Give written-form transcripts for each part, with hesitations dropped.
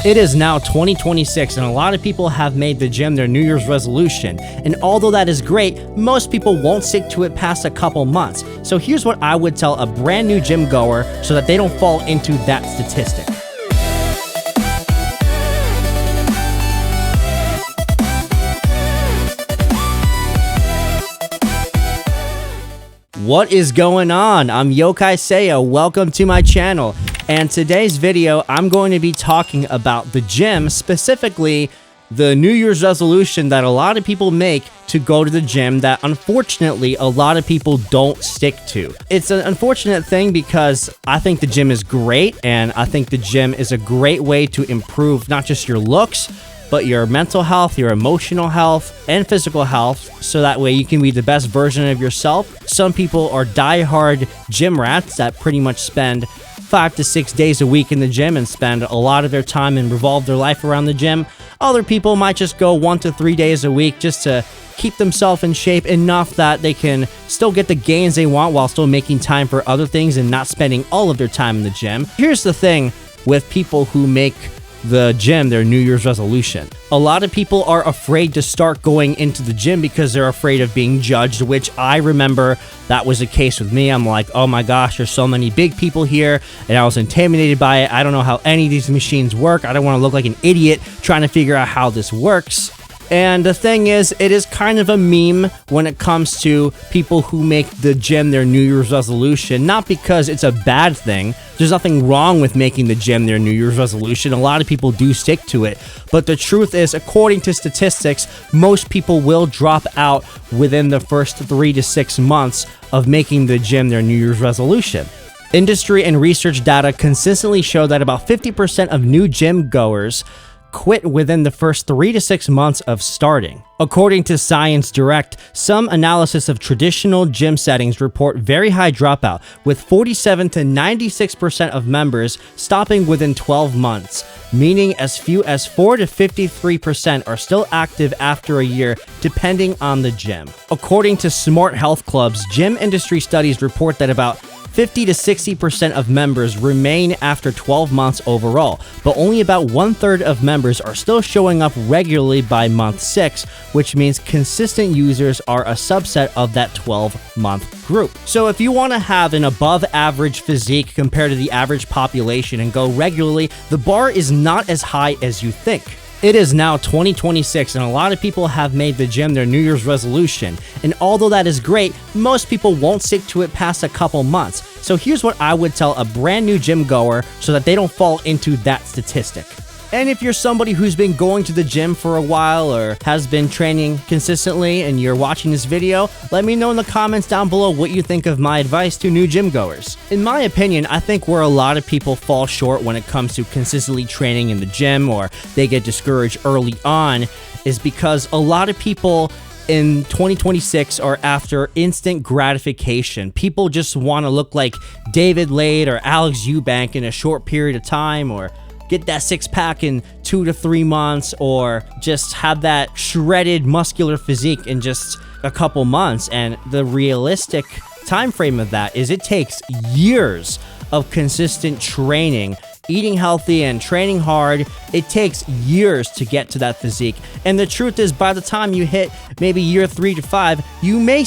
It is now 2026 and a lot of people have made the gym their New Year's resolution. And although that is great, most people won't stick to it past a couple months. So here's what I would tell a brand new gym goer so that they don't fall into that statistic. What is going on? I'm Yokai Seiya. Welcome to my channel. And today's video, I'm going to be talking about the gym, specifically the New Year's resolution that a lot of people make to go to the gym that unfortunately a lot of people don't stick to. It's an unfortunate thing because I think the gym is great and I think the gym is a great way to improve not just your looks, but your mental health, your emotional health, and physical health, so that way you can be the best version of yourself. Some people are diehard gym rats that pretty much spend 5 to 6 days a week in the gym and spend a lot of their time and revolve their life around the gym. Other people might just go 1 to 3 days a week just to keep themselves in shape enough that they can still get the gains they want while still making time for other things and not spending all of their time in the gym. Here's the thing with people who make the gym their New Year's resolution. A lot of people are afraid to start going into the gym because they're afraid of being judged, which I remember that was the case with me. I'm like, oh my gosh, there's so many big people here, and I was intimidated by it. I don't know how any of these machines work. I don't want to look like an idiot trying to figure out how this works. And the thing is, it is kind of a meme when it comes to people who make the gym their New Year's resolution, not because it's a bad thing. There's nothing wrong with making the gym their New Year's resolution. A lot of people do stick to it. But the truth is, according to statistics, most people will drop out within the first 3 to 6 months of making the gym their New Year's resolution. Industry and research data consistently show that about 50% of new gym goers quit within the first 3 to 6 months of starting. According to Science Direct, some analysis of traditional gym settings report very high dropout, with 47 to 96% of members stopping within 12 months, meaning as few as 4 to 53% are still active after a year, depending on the gym. According to Smart Health Club's gym industry studies report that about 50 to 60% of members remain after 12 months overall, but only about 1/3 of members are still showing up regularly by month 6, which means consistent users are a subset of that 12-month group. So if you want to have an above average physique compared to the average population and go regularly, the bar is not as high as you think. It is now 2026 and a lot of people have made the gym their New Year's resolution. And although that is great, most people won't stick to it past a couple months. So here's what I would tell a brand new gym goer so that they don't fall into that statistic. And if you're somebody who's been going to the gym for a while or has been training consistently and you're watching this video, let me know in the comments down below what you think of my advice to new gym goers. In my opinion, I think where a lot of people fall short when it comes to consistently training in the gym or they get discouraged early on is because a lot of people in 2026 are after instant gratification. People just want to look like David Lade or Alex Eubank in a short period of time, or get that 6-pack in 2 to 3 months, or just have that shredded muscular physique in just a couple months. And the realistic time frame of that is it takes years of consistent training, eating healthy and training hard. It takes years to get to that physique. And the truth is, by the time you hit maybe year 3 to 5, you may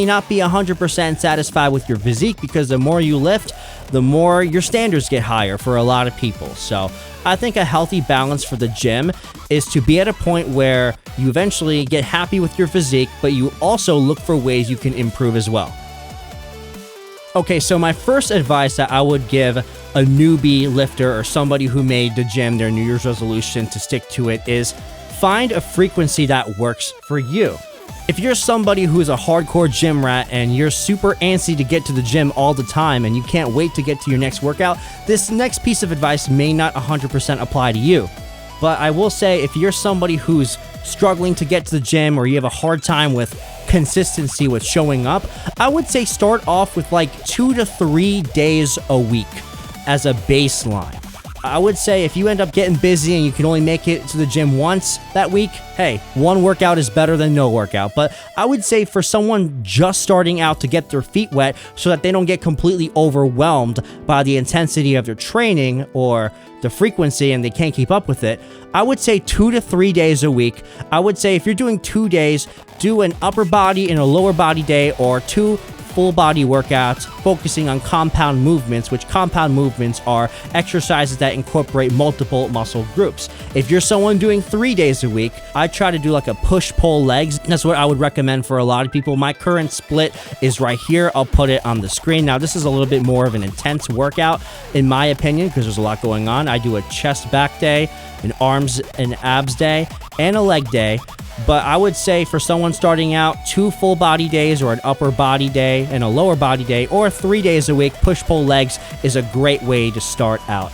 not be 100% satisfied with your physique, because the more you lift, the more your standards get higher for a lot of people. So I think a healthy balance for the gym is to be at a point where you eventually get happy with your physique, but you also look for ways you can improve as well. Okay, so my first advice that I would give a newbie lifter or somebody who made the gym their New Year's resolution to stick to it is find a frequency that works for you. If you're somebody who is a hardcore gym rat and you're super antsy to get to the gym all the time and you can't wait to get to your next workout, this next piece of advice may not 100% apply to you. But I will say, if you're somebody who's struggling to get to the gym or you have a hard time with consistency with showing up, I would say start off with like 2 to 3 days a week as a baseline. I would say if you end up getting busy and you can only make it to the gym once that week, hey, one workout is better than no workout. But I would say for someone just starting out to get their feet wet so that they don't get completely overwhelmed by the intensity of their training or the frequency and they can't keep up with it, I would say 2 to 3 days a week. I would say if you're doing 2 days, do an upper body and a lower body day, or 2 full body workouts focusing on compound movements, which compound movements are exercises that incorporate multiple muscle groups. If you're someone doing 3 days a week, I try to do like a push-pull legs. That's what I would recommend for a lot of people. My current split is right here. I'll put it on the screen. Now, this is a little bit more of an intense workout in my opinion because there's a lot going on. I do a chest back day, an arms and abs day, and a leg day. But I would say for someone starting out, 2 full body days or an upper body day and a lower body day, or 3 days a week, push-pull legs is a great way to start out.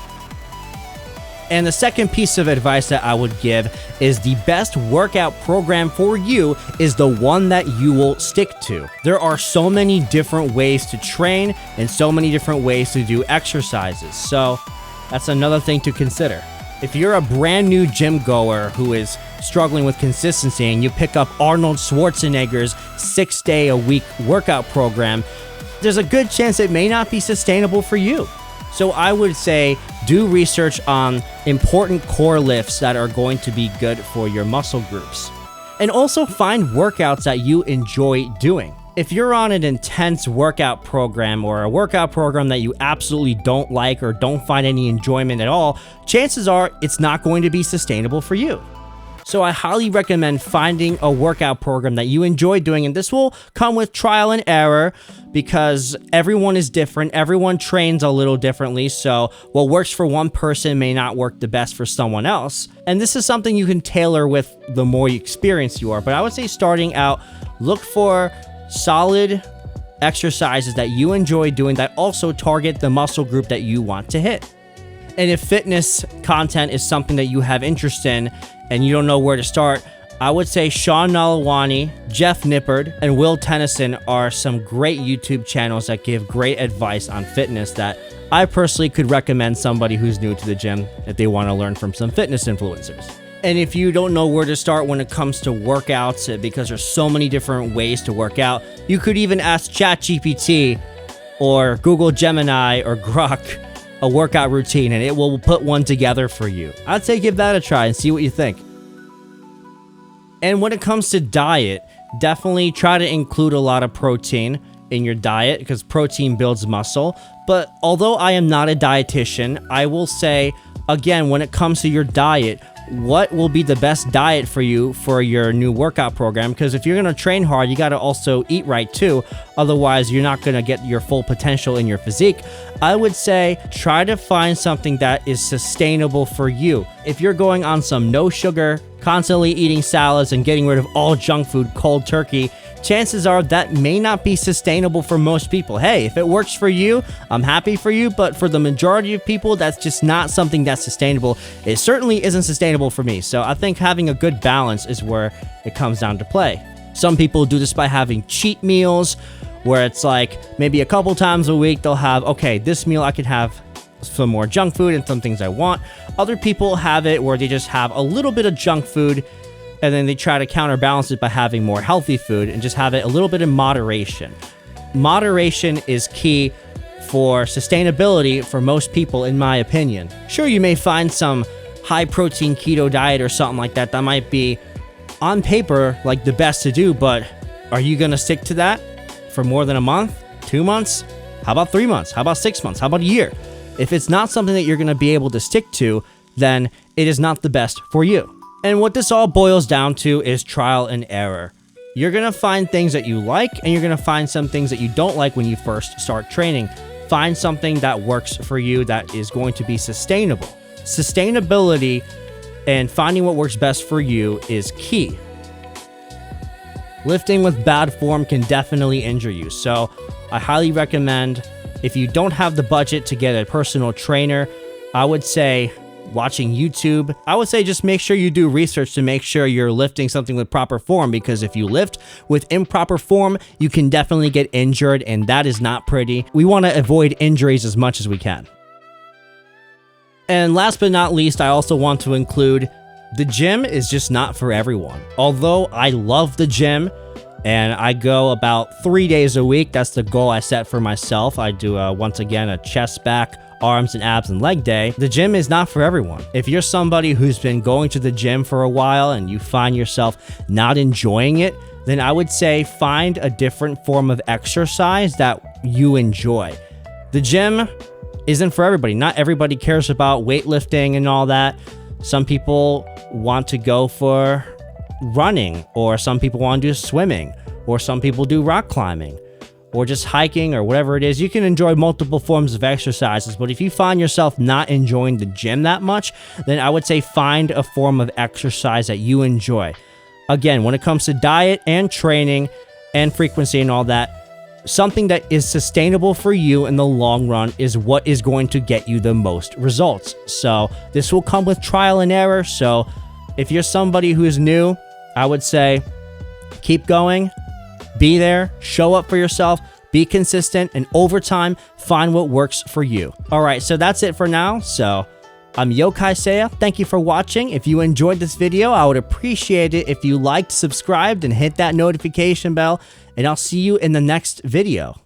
And the second piece of advice that I would give is the best workout program for you is the one that you will stick to. There are so many different ways to train and so many different ways to do exercises. So that's another thing to consider. If you're a brand new gym goer who is struggling with consistency and you pick up Arnold Schwarzenegger's 6-day-a-week workout program, there's a good chance it may not be sustainable for you. So I would say do research on important core lifts that are going to be good for your muscle groups. And also find workouts that you enjoy doing. If you're on an intense workout program or a workout program that you absolutely don't like or don't find any enjoyment at all, chances are it's not going to be sustainable for you. So I highly recommend finding a workout program that you enjoy doing, and this will come with trial and error because everyone is different. Everyone trains a little differently, so what works for one person may not work the best for someone else. And this is something you can tailor with the more experienced you are. But I would say starting out, look for solid exercises that you enjoy doing that also target the muscle group that you want to hit. And if fitness content is something that you have interest in and you don't know where to start, I would say Sean Nalawani, Jeff Nippard, and Will Tennyson are some great YouTube channels that give great advice on fitness that I personally could recommend somebody who's new to the gym if they want to learn from some fitness influencers. And if you don't know where to start when it comes to workouts, because there's so many different ways to work out, you could even ask ChatGPT or Google Gemini or Grok a workout routine and it will put one together for you. I'd say give that a try and see what you think. And when it comes to diet, definitely try to include a lot of protein in your diet because protein builds muscle. But although I am not a dietitian, I will say, again, when it comes to your diet, what will be the best diet for you for your new workout program? Because if you're going to train hard, you got to also eat right too. Otherwise, you're not going to get your full potential in your physique. I would say try to find something that is sustainable for you. If you're going on some no sugar, constantly eating salads and getting rid of all junk food cold turkey, chances are that may not be sustainable for most people. Hey, if it works for you, I'm happy for you, but for the majority of people, that's just not something that's sustainable. It certainly isn't sustainable for me. So I think having a good balance is where it comes down to play. Some people do this by having cheat meals, where it's like maybe a couple times a week they'll have, okay, this meal I could have some more junk food and some things I want. Other people have it where they just have a little bit of junk food and then they try to counterbalance it by having more healthy food and just have it a little bit in moderation. Moderation is key for sustainability for most people, in my opinion. Sure, you may find some high protein keto diet or something like that that might be on paper like the best to do, but are you going to stick to that for more than a month, 2 months? How about 3 months? How about 6 months? How about a year? If it's not something that you're going to be able to stick to, then it is not the best for you. And what this all boils down to is trial and error. You're going to find things that you like, and you're going to find some things that you don't like when you first start training. Find something that works for you that is going to be sustainable. Sustainability and finding what works best for you is key. Lifting with bad form can definitely injure you, so I highly recommend, if you don't have the budget to get a personal trainer, I would say watching YouTube. I would say just make sure you do research to make sure you're lifting something with proper form, because if you lift with improper form, you can definitely get injured, and that is not pretty. We want to avoid injuries as much as we can. And last but not least, I also want to include the gym is just not for everyone. Although I love the gym and I go about 3 days a week, that's the goal I set for myself. I do, once again, a chest, back, arms and abs and leg day. The gym is not for everyone. If you're somebody who's been going to the gym for a while and you find yourself not enjoying it, then I would say find a different form of exercise that you enjoy. The gym isn't for everybody. Not everybody cares about weightlifting and all that. Some people want to go for running, or some people want to do swimming, or some people do rock climbing, or just hiking, or whatever it is. You can enjoy multiple forms of exercises, but if you find yourself not enjoying the gym that much, then I would say find a form of exercise that you enjoy. Again, when it comes to diet and training and frequency and all that, something that is sustainable for you in the long run is what is going to get you the most results. So this will come with trial and error. So if you're somebody who is new, I would say keep going, be there, show up for yourself, be consistent, and over time, find what works for you. All right, so that's it for now. So I'm Yokai Seiya. Thank you for watching. If you enjoyed this video, I would appreciate it if you liked, subscribed, and hit that notification bell, and I'll see you in the next video.